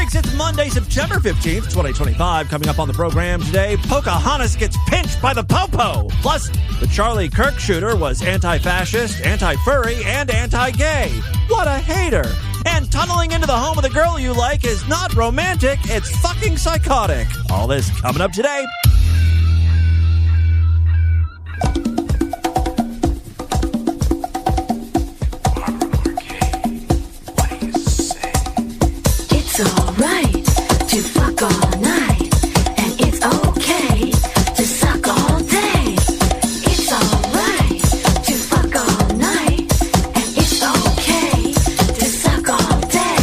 folks. It's Monday, September 15th, 2025. Coming up on the program today, Pocahontas gets pinched by the popo. Plus, the Charlie Kirk shooter was anti-fascist, anti-furry, and anti-gay. What a hater. And tunneling into the home of the girl you like is not romantic, it's fucking psychotic. All this coming up today. It's alright to fuck all night, and it's okay to suck all day. It's alright to fuck all night, and it's okay to suck all day.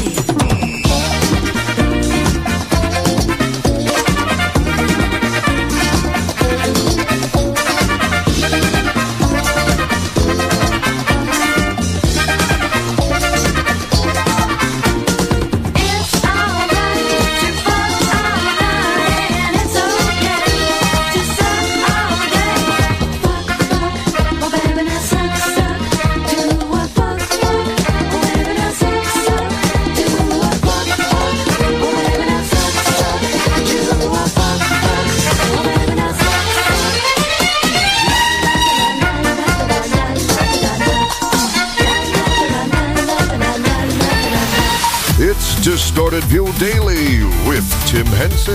Distorted View Daily with Tim Henson.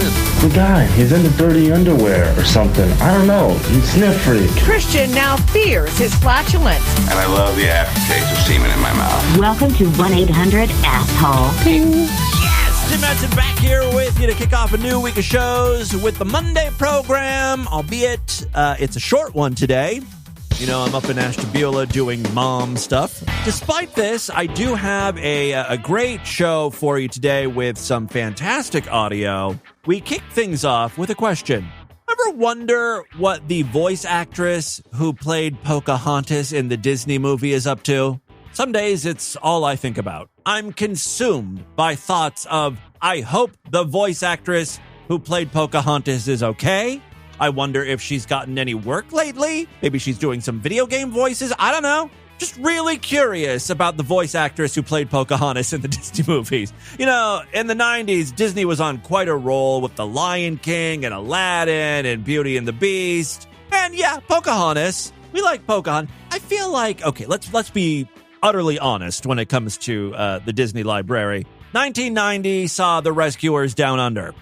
The guy, he's into dirty underwear or something. I don't know. He's sniff freak. Christian now fears his flatulence. And I love the aftertaste of semen in my mouth. Welcome to 1-800-ASSHOLE. Ping. Yes, Tim Henson back here with you to kick off a new week of shows with the Monday program, albeit it's a short one today. You know, I'm up in Ashtabula doing mom stuff. Despite this, I do have a great show for you today with some fantastic audio. We kick things off with a question. Ever wonder what the voice actress who played Pocahontas in the Disney movie is up to? Some days it's all I think about. I'm consumed by thoughts of, I hope the voice actress who played Pocahontas is okay. I wonder if she's gotten any work lately. Maybe she's doing some video game voices. I don't know. Just really curious about the voice actress who played Pocahontas in the Disney movies. You know, in the 90s, Disney was on quite a roll with The Lion King and Aladdin and Beauty and the Beast. And yeah, Pocahontas. We like Pocahontas. I feel like, okay, let's be utterly honest when it comes to the Disney library. 1990 saw The Rescuers Down Under.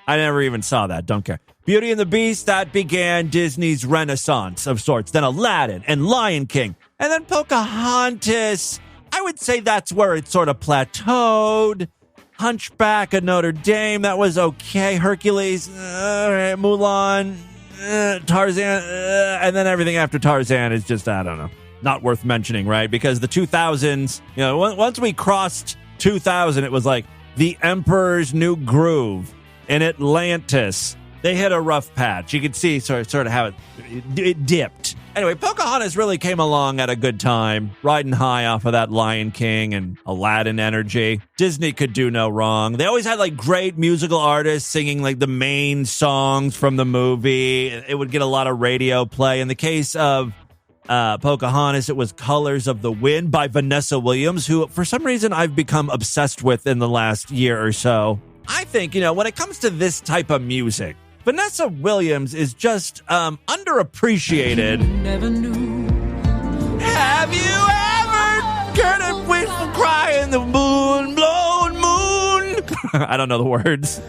I never even saw that. Don't care. Beauty and the Beast, that began Disney's renaissance of sorts. Then Aladdin and Lion King. And then Pocahontas. I would say that's where it sort of plateaued. Hunchback of Notre Dame, that was okay. Hercules, Mulan, Tarzan. And then everything after Tarzan is just, I don't know, not worth mentioning, right? Because the 2000s, you know, once we crossed 2000, it was like the Emperor's New Groove in Atlantis. They hit a rough patch. You could see sort of how it dipped. Anyway, Pocahontas really came along at a good time, riding high off of that Lion King and Aladdin energy. Disney could do no wrong. They always had like great musical artists singing like the main songs from the movie. It would get a lot of radio play. In the case of Pocahontas, it was Colors of the Wind by Vanessa Williams, who for some reason I've become obsessed with in the last year or so. I think, you know, when it comes to this type of music, Vanessa Williams is just underappreciated. Never knew. Have you ever heard a whistle cry in the moon, blown moon? I don't know the words.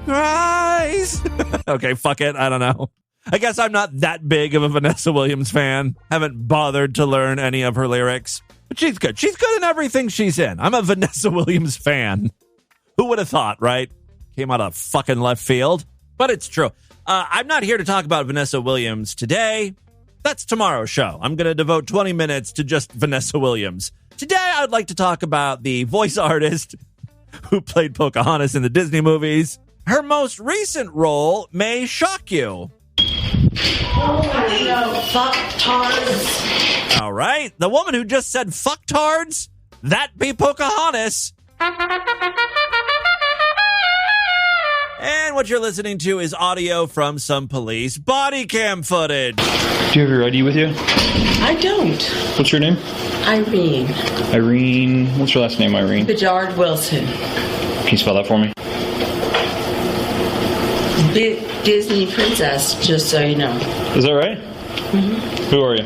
Cries. Okay, fuck it. I don't know. I guess I'm not that big of a Vanessa Williams fan. Haven't bothered to learn any of her lyrics. But she's good. She's good in everything she's in. I'm a Vanessa Williams fan. Who would have thought, right? Came out of fucking left field. But it's true. I'm not here to talk about Vanessa Williams today. That's tomorrow's show. I'm going to devote 20 minutes to just Vanessa Williams. Today, I'd like to talk about the voice artist who played Pocahontas in the Disney movies. Her most recent role may shock you. Fucktards. All right. The woman who just said fucktards, that be Pocahontas. And what you're listening to is audio from some police body cam footage. Do you have your ID with you? I don't. What's your name? Irene. Irene. What's your last name, Irene? Bedard Wilson. Can you spell that for me? Disney princess, just so you know. Is that right? Mm-hmm. Who are you?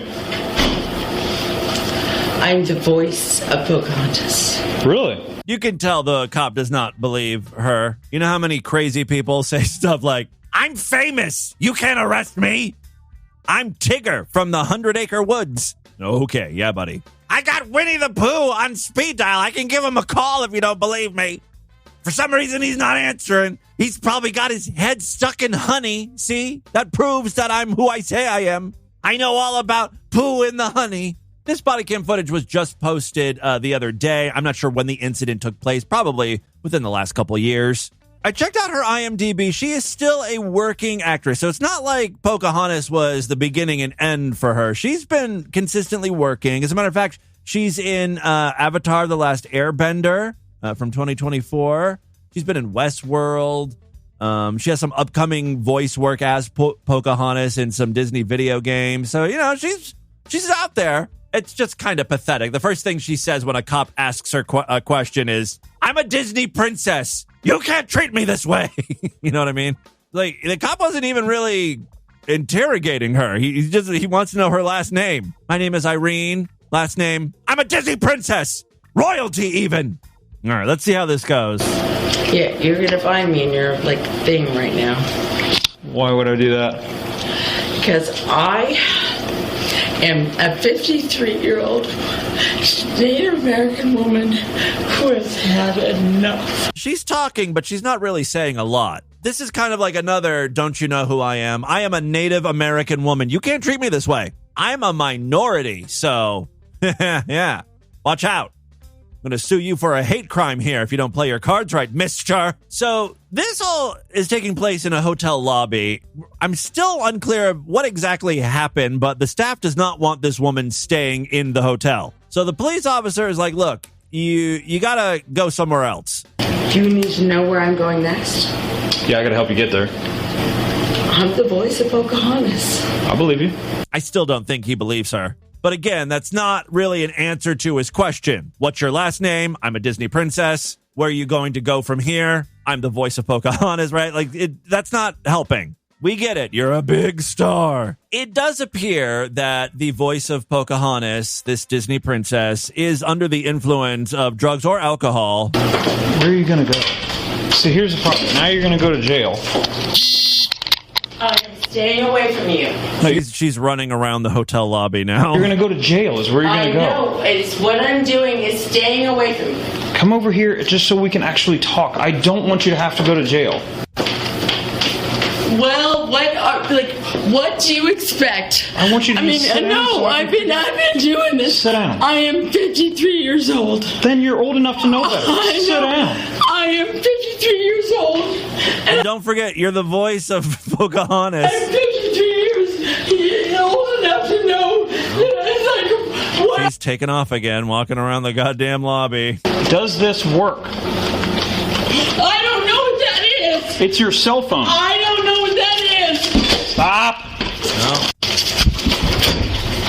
I'm the voice of Pocahontas. Really? You can tell the cop does not believe her. You know how many crazy people say stuff like, I'm famous. You can't arrest me. I'm Tigger from the 100-Acre Woods. Okay, yeah, buddy. I got Winnie the Pooh on speed dial. I can give him a call if you don't believe me. For some reason, he's not answering. He's probably got his head stuck in honey. See? That proves that I'm who I say I am. I know all about Pooh and the honey. This body cam footage was just posted the other day. I'm not sure when the incident took place. Probably within the last couple of years. I checked out her IMDb. She is still a working actress. So it's not like Pocahontas was the beginning and end for her. She's been consistently working. As a matter of fact, she's in Avatar: The Last Airbender from 2024. She's been in Westworld. She has some upcoming voice work as Pocahontas in some Disney video games. So, you know, she's out there. It's just kind of pathetic. The first thing she says when a cop asks her a question is, I'm a Disney princess. You can't treat me this way. You know what I mean? Like, the cop wasn't even really interrogating her. He wants to know her last name. My name is Irene. Last name, I'm a Disney princess. Royalty even. All right, let's see how this goes. Yeah, you're going to find me in your, thing right now. Why would I do that? Because I am a 53-year-old Native American woman who has had enough. She's talking, but she's not really saying a lot. This is kind of like another, don't you know who I am? I am a Native American woman. You can't treat me this way. I'm a minority, so yeah, watch out. I'm going to sue you for a hate crime here if you don't play your cards right, mister. So this all is taking place in a hotel lobby. I'm still unclear of what exactly happened, but the staff does not want this woman staying in the hotel. So the police officer is like, look, you got to go somewhere else. Do you need to know where I'm going next? Yeah, I got to help you get there. I'm the voice of Pocahontas. I believe you. I still don't think he believes her. But again, that's not really an answer to his question. What's your last name? I'm a Disney princess. Where are you going to go from here? I'm the voice of Pocahontas, right? That's not helping. We get it. You're a big star. It does appear that the voice of Pocahontas, this Disney princess, is under the influence of drugs or alcohol. Where are you going to go? So here's the problem. Now you're going to go to jail. I am staying away from you. No, she's running around the hotel lobby now. You're going to go to jail is where you're going to go. I know. It's what I'm doing is staying away from you. Come over here just so we can actually talk. I don't want you to have to go to jail. Well, what do you expect? I want you to sit down. No, I've been doing this. Sit down. I am 53 years old. Then you're old enough to know better. Sit down. I am 53 years old. And don't forget, you're the voice of Pocahontas. I'm 53 years old enough to know that what? She's taking off again, walking around the goddamn lobby. Does this work? I don't know what that is. It's your cell phone. I don't know what that is. Stop. No.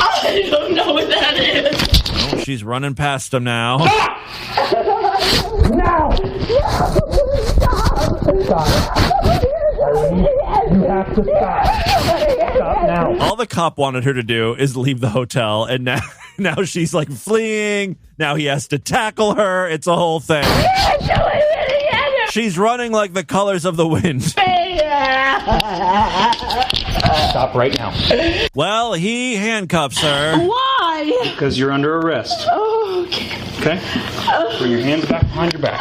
I don't know what that is. Oh, she's running past him now. No! Stop. You have to stop. Stop now. All the cop wanted her to do is leave the hotel, and now she's fleeing. Now he has to tackle her. It's a whole thing. She's running like the colors of the wind. Stop right now. Well, he handcuffs her. Why? Because you're under arrest. Oh, okay. Bring your hands back behind your back.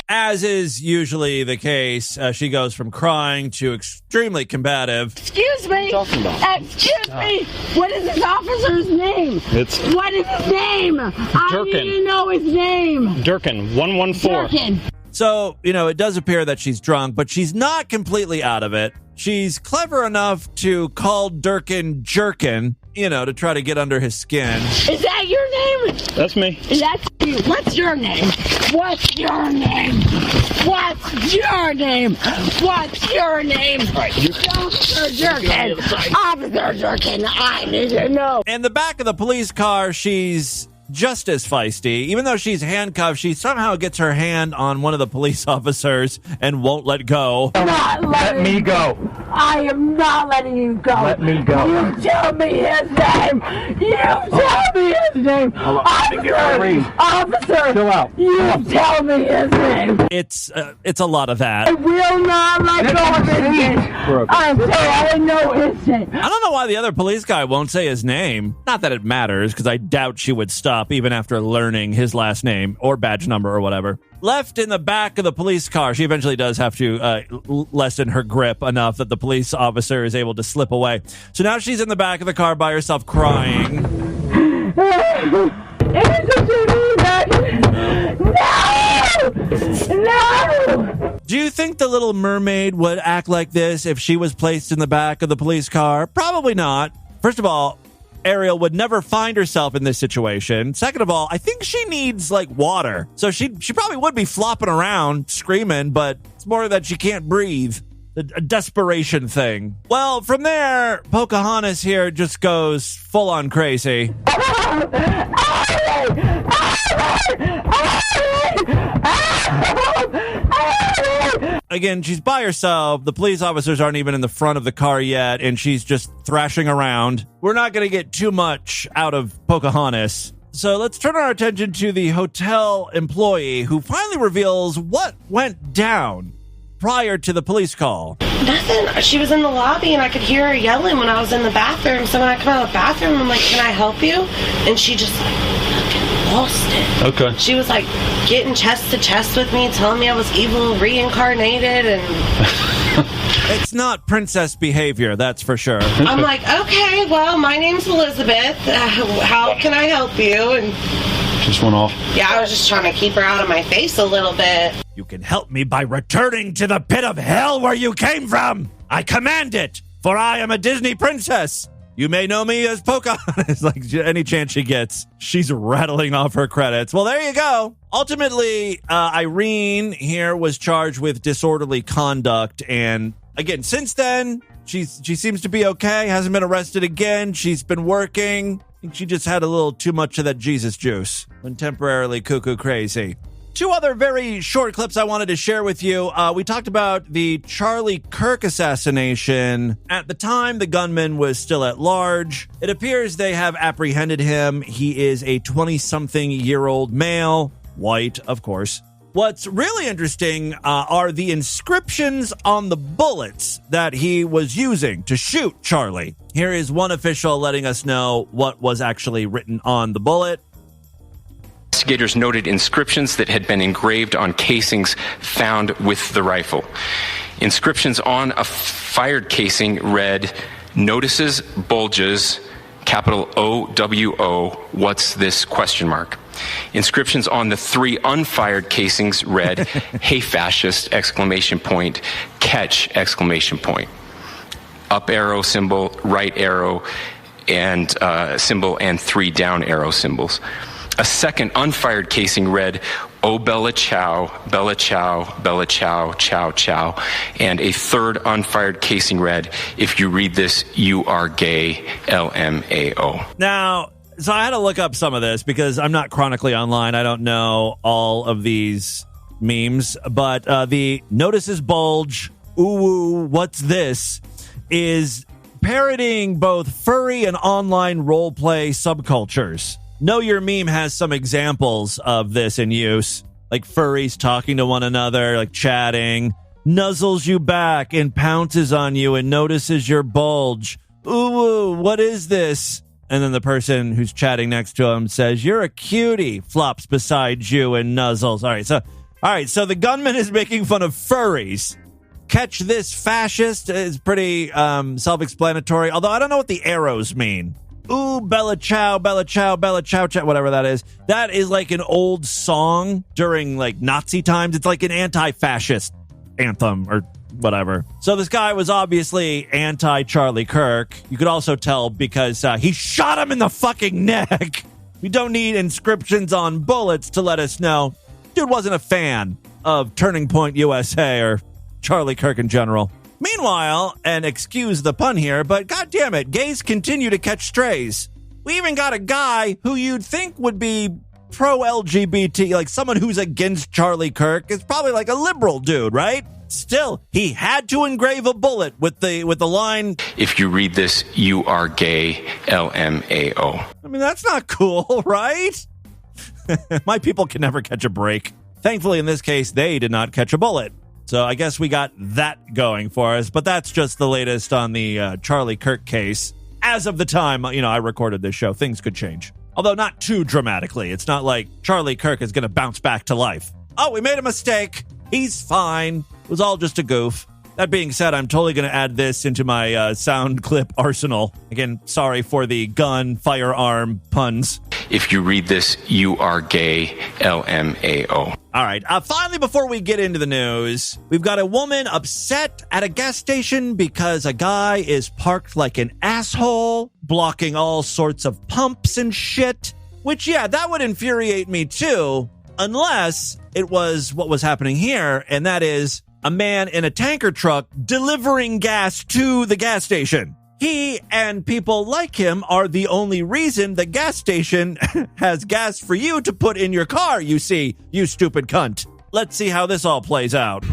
As is usually the case, she goes from crying to extremely combative. Excuse me. Excuse me. What is this officer's name? What is his name? I need to know his name. Durkin, 114. Durkin. So, it does appear that she's drunk, but she's not completely out of it. She's clever enough to call Durkin Jerkin to try to get under his skin. Is that your name? That's me. That's you. What's your name? What's your name? What's your name? What's your name? Officer Jerkin. Officer Jerkin, I need to know. In the back of the police car, she's just as feisty. Even though she's handcuffed, she somehow gets her hand on one of the police officers and won't let go. Let me go. I am not letting you go. Let me go. You tell me his name. You tell me his name. Officer. Chill out. You tell me his name. It's a lot of that. I will not let go of his name until I know his name. I don't know why the other police guy won't say his name. Not that it matters, because I doubt she would stop even after learning his last name or badge number or whatever. Left in the back of the police car, she eventually does have to lessen her grip enough that the police officer is able to slip away. So now she's in the back of the car by herself crying. No! Do you think the Little Mermaid would act like this if she was placed in the back of the police car? Probably not. First of all, Ariel would never find herself in this situation. Second of all, I think she needs water. So she probably would be flopping around screaming, but it's more that she can't breathe. A desperation thing. Well, from there, Pocahontas here just goes full on crazy. Again, she's by herself. The police officers aren't even in the front of the car yet, and she's just thrashing around. We're not going to get too much out of Pocahontas. So let's turn our attention to the hotel employee who finally reveals what went down prior to the police call. Nothing. She was in the lobby and I could hear her yelling when I was in the bathroom. So when I come out of the bathroom, I'm like, can I help you? And she just lost it. Okay. She was getting chest to chest with me, telling me I was evil, reincarnated, and it's not princess behavior, that's for sure. I'm like, okay, well, my name's Elizabeth. How can I help you? And just went off. Yeah, I was just trying to keep her out of my face a little bit. You can help me by returning to the pit of hell where you came from. I command it, for I am a Disney princess. You may know me as Pocahontas. Any chance she gets, she's rattling off her credits. Well, there you go. Ultimately, Irene here was charged with disorderly conduct. And again, since then, she seems to be okay. Hasn't been arrested again. She's been working. I think she just had a little too much of that Jesus juice. Went temporarily cuckoo crazy. Two other very short clips I wanted to share with you. We talked about the Charlie Kirk assassination. At the time, the gunman was still at large. It appears they have apprehended him. He is a 20-something-year-old male, white, of course. What's really interesting are the inscriptions on the bullets that he was using to shoot Charlie. Here is one official letting us know what was actually written on the bullet. Investigators noted inscriptions that had been engraved on casings found with the rifle. Inscriptions on a fired casing read, "Notices bulges, capital OWO, what's this, question mark." Inscriptions on the three unfired casings read, "Hey fascist, exclamation point, catch, exclamation point." Up arrow symbol, right arrow and symbol, and three down arrow symbols. A second unfired casing read, "Oh Bella Chow, Bella Chow, Bella Chow, Chow Chow." And a third unfired casing read, "If you read this, you are gay, LMAO." Now, so I had to look up some of this because I'm not chronically online. I don't know all of these memes, but the "Notices bulge, ooh, what's this?" is parodying both furry and online roleplay subcultures. Know Your Meme has some examples of this in use, like furries talking to one another, chatting, nuzzles you back and pounces on you and notices your bulge. Ooh, what is this? And then the person who's chatting next to him says, "You're a cutie," flops beside you and nuzzles. All right, so the gunman is making fun of furries. Catch this, fascist is pretty self-explanatory, although I don't know what the arrows mean. Ooh, Bella Chow, Bella Chow, Bella Chow, Chow, whatever that is. That is an old song during Nazi times. It's an anti-fascist anthem or whatever. So this guy was obviously anti-Charlie Kirk. You could also tell because he shot him in the fucking neck. We don't need inscriptions on bullets to let us know dude wasn't a fan of Turning Point USA or Charlie Kirk in general. Meanwhile, and excuse the pun here, but goddamn it, gays continue to catch strays. We even got a guy who you'd think would be pro-LGBT, like someone who's against Charlie Kirk. Is probably like a liberal dude, right? Still, he had to engrave a bullet with the line, "If you read this, you are gay, LMAO." I mean, that's not cool, right? My people can never catch a break. Thankfully, in this case, they did not catch a bullet. So I guess we got that going for us. But that's just the latest on the Charlie Kirk case. As of the time, I recorded this show, things could change. Although not too dramatically. It's not like Charlie Kirk is going to bounce back to life. Oh, we made a mistake. He's fine. It was all just a goof. That being said, I'm totally going to add this into my sound clip arsenal. Again, sorry for the gun, firearm puns. "If you read this, you are gay, LMAO." All right. Finally, before we get into the news, we've got a woman upset at a gas station because a guy is parked like an asshole, blocking all sorts of pumps and shit. Which, yeah, that would infuriate me too, unless it was what was happening here, and that is a man in a tanker truck delivering gas to the gas station. He and people like him are the only reason the gas station has gas for you to put in your car, you see, you stupid cunt. Let's see how this all plays out.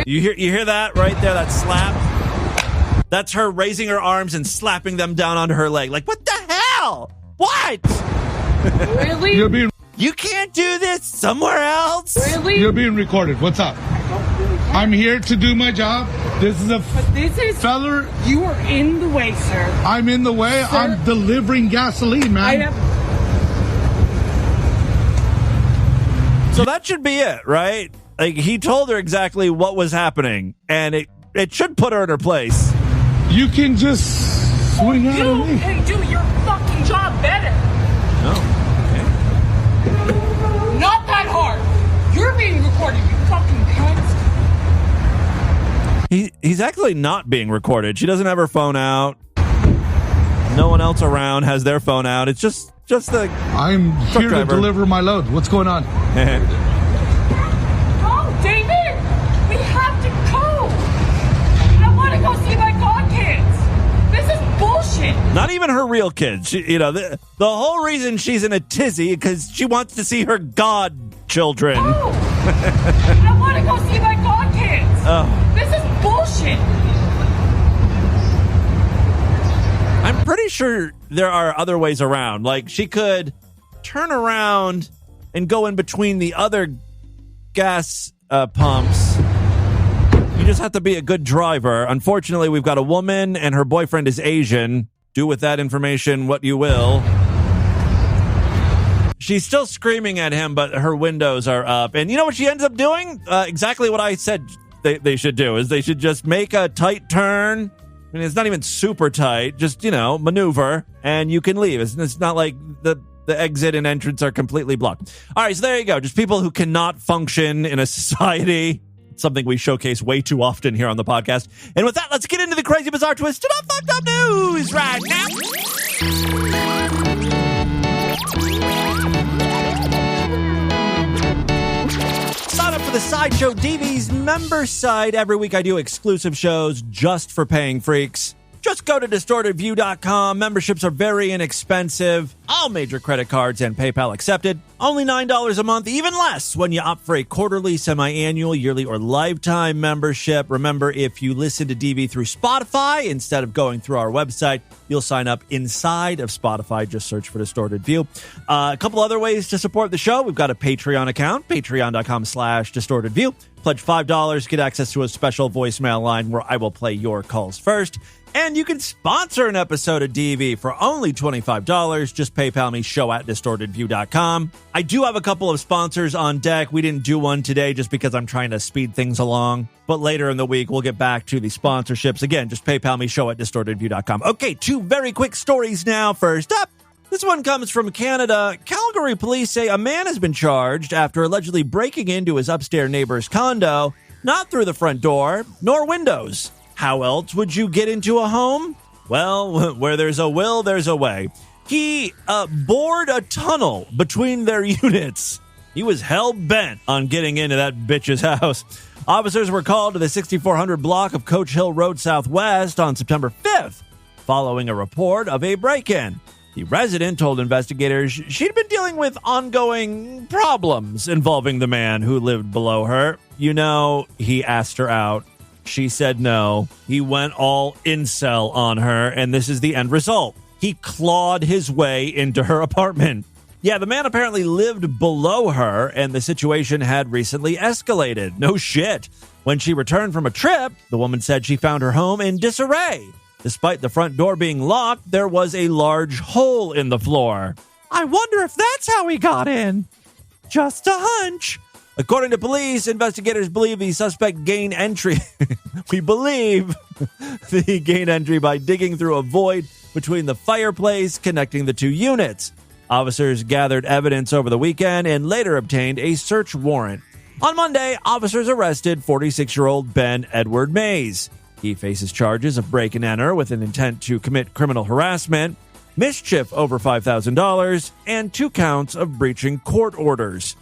You hear that right there, that slap? That's her raising her arms and slapping them down onto her leg. Like, what the hell? What? Really? You can't do this somewhere else? Really? You're being recorded. What's up? I'm here to do my job. This is feller. You are in the way, sir. I'm in the way. Sir, I'm delivering gasoline, man. So that should be it, right? Like, he told her exactly what was happening, and it should put her in her place. You can just swing out of me. Hey, do your fucking job better. No. Not that hard. You're being recorded, you fucking cunt. He's actually not being recorded. She doesn't have her phone out. No one else around has their phone out. It's just the I'm here to deliver my load. What's going on? Oh, David! We have to go! I want to go see my godkids! This is bullshit! Not even her real kids. The whole reason she's in a tizzy because she wants to see her godchildren. Oh, I want to go see my godkids! Oh. This is bullshit! I'm pretty sure there are other ways around. Like, she could turn around and go in between the other gas pumps. You just have to be a good driver. Unfortunately, we've got a woman and her boyfriend is Asian. Do with that information what you will. She's still screaming at him, but her windows are up. And you know what she ends up doing? Exactly what I said they should do, is they should just make a tight turn. I mean, it's not even super tight. Just, maneuver, and you can leave. It's not like the exit and entrance are completely blocked. All right, so there you go. Just people who cannot function in a society. It's something we showcase way too often here on the podcast. And with that, let's get into the crazy, bizarre, twisted up, fucked up news right now. Sign up for the Sideshow DV's member site. Every week I do exclusive shows just for paying freaks. Just go to distortedview.com. Memberships are very inexpensive. All major credit cards and PayPal accepted. Only $9 a month, even less when you opt for a quarterly, semi-annual, yearly, or lifetime membership. Remember, if you listen to DV through Spotify instead of going through our website, you'll sign up inside of Spotify. Just search for Distorted View. A couple other ways to support the show. We've got a Patreon account, patreon.com/distortedview. Pledge $5, get access to a special voicemail line where I will play your calls first. And you can sponsor an episode of DV for only $25. Just PayPal me, show@distortedview.com. I do have a couple of sponsors on deck. We didn't do one today just because I'm trying to speed things along. But later in the week, we'll get back to the sponsorships. Again, just PayPal me, show@distortedview.com. Okay, two very quick stories now. First up, this one comes from Canada. Calgary Calgary police say a man has been charged after allegedly breaking into his upstairs neighbor's condo, not through the front door, nor windows. How else would you get into a home? Well, where there's a will, there's a way. He bored a tunnel between their units. He was hell-bent on getting into that bitch's house. Officers were called to the 6400 block of Coach Hill Road Southwest on September 5th, following a report of a break-in. The resident told investigators she'd been dealing with ongoing problems involving the man who lived below her. You know, he asked her out. She said no. He went all incel on her, and this is the end result. He clawed his way into her apartment. Yeah, the man apparently lived below her, and the situation had recently escalated. No shit. When she returned from a trip, the woman said she found her home in disarray. Despite the front door being locked, there was a large hole in the floor. I wonder if that's how he got in. Just a hunch. According to police, investigators believe the suspect gained entry. We believe he gained entry by digging through a void between the fireplace connecting the two units. Officers gathered evidence over the weekend and later obtained a search warrant. On Monday, officers arrested 46-year-old Ben Edward Mays. He faces charges of break and enter with an intent to commit criminal harassment, mischief over $5,000, and 2 counts of breaching court orders.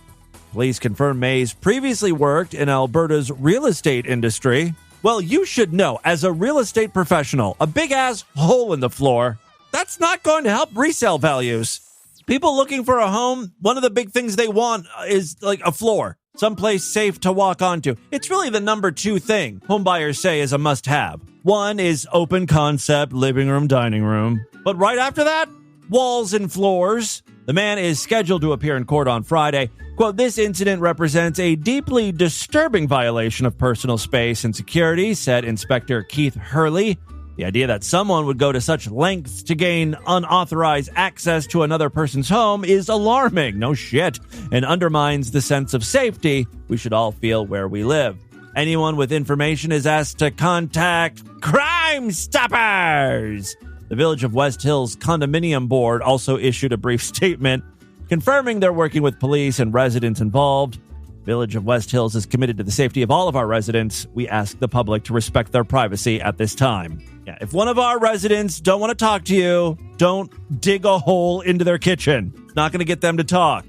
Police confirm Mays previously worked in Alberta's real estate industry. Well, you should know, as a real estate professional, a big-ass hole in the floor, that's not going to help resale values. People looking for a home, one of the big things they want is like a floor, someplace safe to walk onto. It's really the number 2 thing home buyers say is a must-have. 1 is open concept, living room, dining room. But right after that, walls and floors. The man is scheduled to appear in court on Friday. Quote, this incident represents a deeply disturbing violation of personal space and security, said Inspector Keith Hurley. The idea that someone would go to such lengths to gain unauthorized access to another person's home is alarming, no shit, and undermines the sense of safety we should all feel where we live. Anyone with information is asked to contact Crime Stoppers. The Village of West Hills Condominium Board also issued a brief statement confirming they're working with police and residents involved. Village of West Hills is committed to the safety of all of our residents. We ask the public to respect their privacy at this time. Yeah, if one of our residents don't want to talk to you, don't dig a hole into their kitchen. It's not going to get them to talk.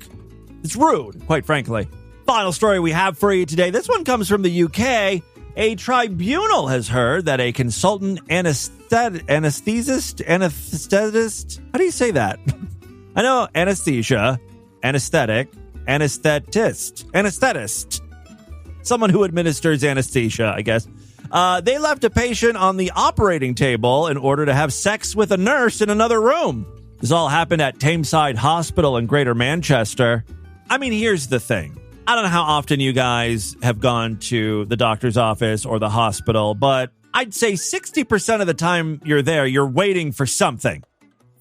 It's rude, quite frankly. Final story we have for you today. This one comes from the UK. A tribunal has heard that a consultant anesthetist, how do you say that? I know anesthesia, anesthetic, anesthetist. Someone who administers anesthesia, I guess. They left a patient on the operating table in order to have sex with a nurse in another room. This all happened at Tameside Hospital in Greater Manchester. I mean, here's the thing. I don't know how often you guys have gone to the doctor's office or the hospital, but I'd say 60% of the time you're there, you're waiting for something.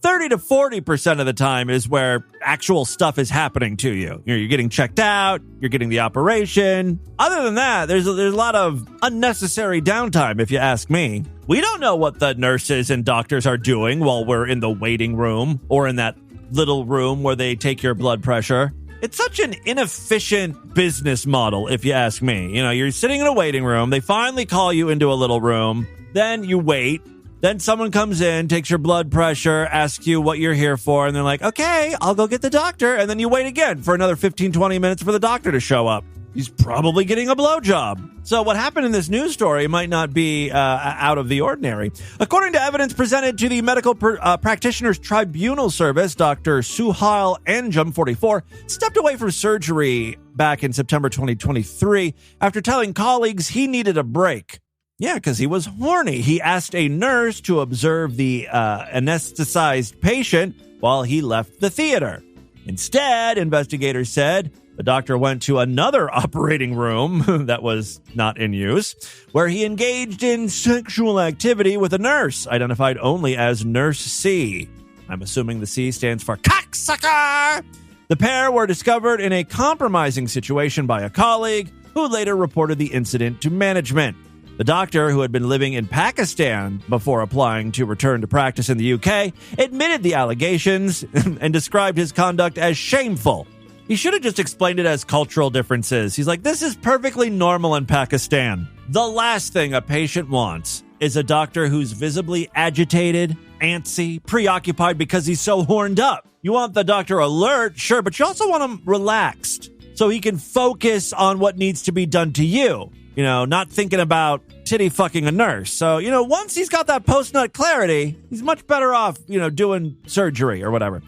30 to 40% of the time is where actual stuff is happening to you. You're getting checked out, you're getting the operation. Other than that, there's a lot of unnecessary downtime, if you ask me. We don't know what the nurses and doctors are doing while we're in the waiting room or in that little room where they take your blood pressure. It's such an inefficient business model, if you ask me. You know, you're sitting in a waiting room. They finally call you into a little room. Then you wait. Then someone comes in, takes your blood pressure, asks you what you're here for, and they're like, okay, I'll go get the doctor. And then you wait again for another 15, 20 minutes for the doctor to show up. He's probably getting a blowjob. So what happened in this news story might not be out of the ordinary. According to evidence presented to the Medical Practitioners Tribunal Service, Dr. Suhail Anjum, 44, stepped away from surgery back in September 2023 after telling colleagues he needed a break. Yeah, because he was horny. He asked a nurse to observe the anesthetized patient while he left the theater. Instead, investigators said the doctor went to another operating room that was not in use, where he engaged in sexual activity with a nurse, identified only as Nurse C. I'm assuming the C stands for cocksucker. The pair were discovered in a compromising situation by a colleague who later reported the incident to management. The doctor, who had been living in Pakistan before applying to return to practice in the UK, admitted the allegations and described his conduct as shameful. He should have just explained it as cultural differences. He's like, this is perfectly normal in Pakistan. The last thing a patient wants is a doctor who's visibly agitated, antsy, preoccupied because he's so horned up. You want the doctor alert, sure, but you also want him relaxed so he can focus on what needs to be done to you. You know, not thinking about titty fucking a nurse. So, you know, once he's got that post-nut clarity, he's much better off, you know, doing surgery or whatever.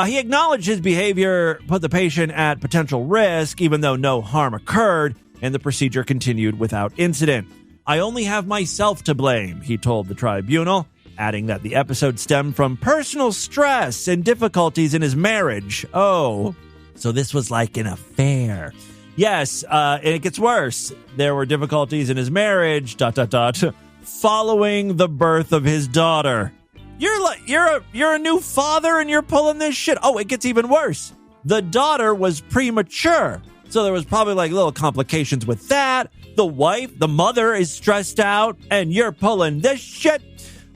He acknowledged his behavior put the patient at potential risk, even though no harm occurred, and the procedure continued without incident. I only have myself to blame, he told the tribunal, adding that the episode stemmed from personal stress and difficulties in his marriage. Oh, so this was like an affair. Yes, and it gets worse. There were difficulties in his marriage, ... following the birth of his daughter. You're a new father and you're pulling this shit. Oh, it gets even worse. The daughter was premature. So there was probably like little complications with that. The wife, the mother is stressed out and you're pulling this shit.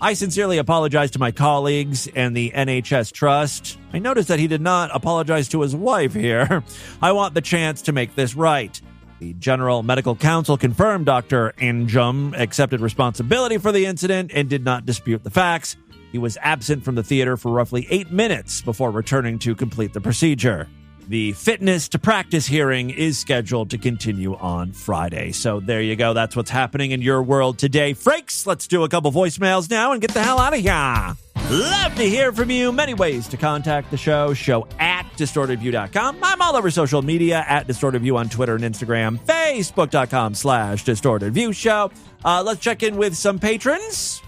I sincerely apologize to my colleagues and the NHS Trust. I noticed that he did not apologize to his wife here. I want the chance to make this right. The General Medical Council confirmed Dr. Anjum accepted responsibility for the incident and did not dispute the facts. He was absent from the theater for roughly 8 minutes before returning to complete the procedure. The fitness to practice hearing is scheduled to continue on Friday. So there you go. That's what's happening in your world today. Frakes, let's do a couple voicemails now and get the hell out of here. Love to hear from you. Many ways to contact the show. Show at DistortedView.com. I'm all over social media at DistortedView on Twitter and Instagram. Facebook.com/DistortedView Show. Let's check in with some patrons.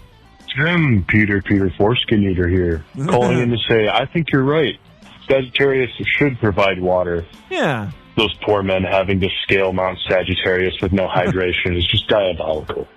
Tim, Peter Foreskin Eater here. Calling in to say, I think you're right. Sagittarius should provide water. Yeah. Those poor men having to scale Mount Sagittarius with no hydration is just diabolical.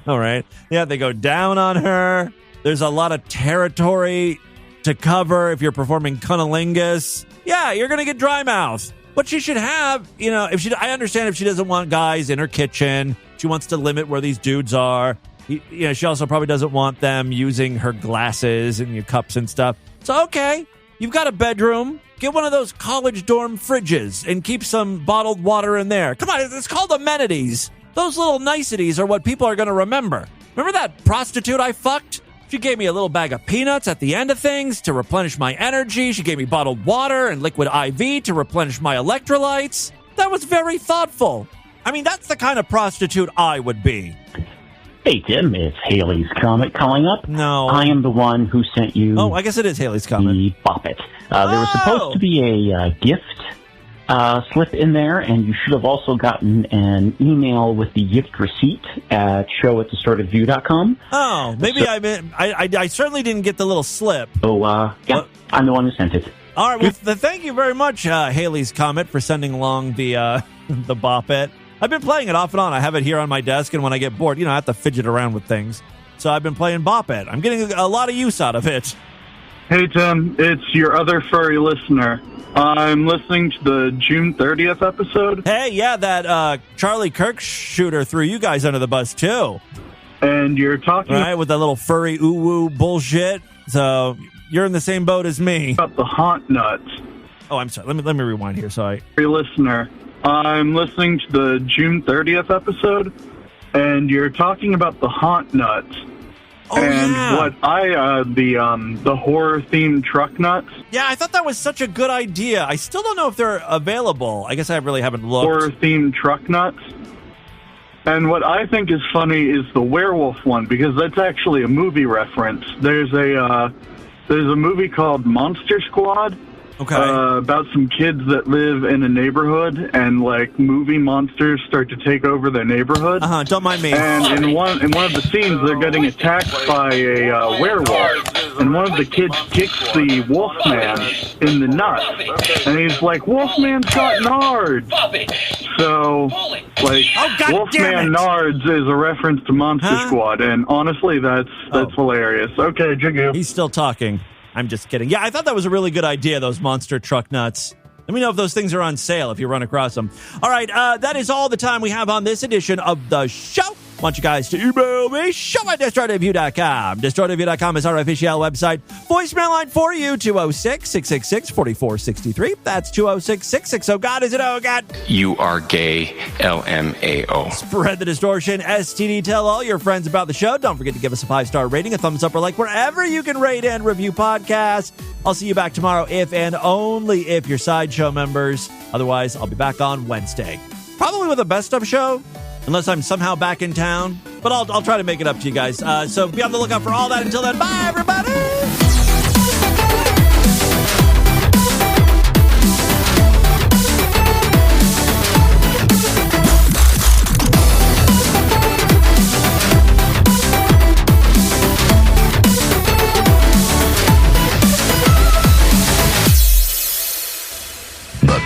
All right. Yeah, they go down on her. There's a lot of territory to cover if you're performing cunnilingus. Yeah, you're going to get dry mouth. But she should have, you know, I understand if she doesn't want guys in her kitchen. She wants to limit where these dudes are. You know, she also probably doesn't want them using her glasses and your cups and stuff. So, okay. You've got a bedroom. Get one of those college dorm fridges and keep some bottled water in there. Come on, it's called amenities. Those little niceties are what people are going to remember. Remember that prostitute I fucked? She gave me a little bag of peanuts at the end of things to replenish my energy. She gave me bottled water and liquid IV to replenish my electrolytes. That was very thoughtful. I mean, that's the kind of prostitute I would be. Hey, Tim, it's Haley's Comet calling up. No. I am the one who sent you... Oh, I guess it is Haley's Comet. ...the Bop It. There was supposed to be a gift slip in there, and you should have also gotten an email with the gift receipt at show@distortedview.com. Oh, maybe I certainly didn't get the little slip. Oh, yeah, I'm the one who sent it. All right, well, thank you very much, Haley's Comet, for sending along the Bop It. I've been playing it off and on. I have it here on my desk, and when I get bored, you know, I have to fidget around with things. So I've been playing Bop It. I'm getting a lot of use out of it. Hey, Tim. It's your other furry listener. I'm listening to the June 30th episode. Hey, yeah, that Charlie Kirk shooter threw you guys under the bus, too. And you're talking... Right, with that little furry ooh-woo bullshit. So you're in the same boat as me. About the haunt nuts. Oh, I'm sorry. Let me rewind here. Sorry. Your listener. I'm listening to the June 30th episode, and you're talking about the haunt nuts. Oh, and yeah. What the horror-themed truck nuts. Yeah, I thought that was such a good idea. I still don't know if they're available. I guess I really haven't looked. Horror-themed truck nuts. And what I think is funny is the werewolf one, because that's actually a movie reference. There's a movie called Monster Squad. Okay. About some kids that live in a neighborhood, and like movie monsters start to take over their neighborhood. Don't mind me. And in one of the scenes, they're getting attacked by a werewolf, and one of the kids kicks the Wolfman in the nuts, and he's like, "Wolfman's got nards." So, like, Wolfman nards is a reference to Monster Squad, and honestly, that's hilarious. Okay, Jiggy. He's still talking. I'm just kidding. Yeah, I thought that was a really good idea, those monster truck nuts. Let me know if those things are on sale if you run across them. All right, that is all the time we have on this edition of the show. want you guys to email me, show@destroydebut.com. Destroydebut.com is our official website. Voicemail line for you, 206-666-4463. That's 206-660. God, is it oh, God? You are gay, LMAO. Spread the distortion. STD, tell all your friends about the show. Don't forget to give us a 5-star rating, a thumbs up, or like wherever you can rate and review podcasts. I'll see you back tomorrow if and only if you're Sideshow members. Otherwise, I'll be back on Wednesday. Probably with a best of show, unless I'm somehow back in town. But I'll try to make it up to you guys. So be on the lookout for all that. Until then, bye, everybody!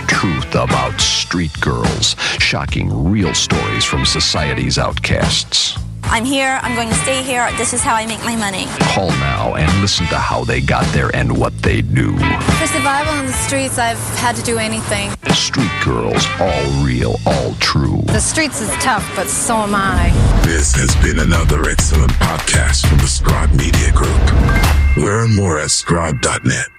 Truth about street girls, shocking real stories from society's outcasts. I'm here, I'm going to stay here, this is how I make my money. Call now and listen to how they got there and what they do. For survival in the streets, I've had to do anything. Street girls, all real, all true. The streets is tough, but so am I. This has been another excellent podcast from the Scribe Media Group. Learn more at scribe.net.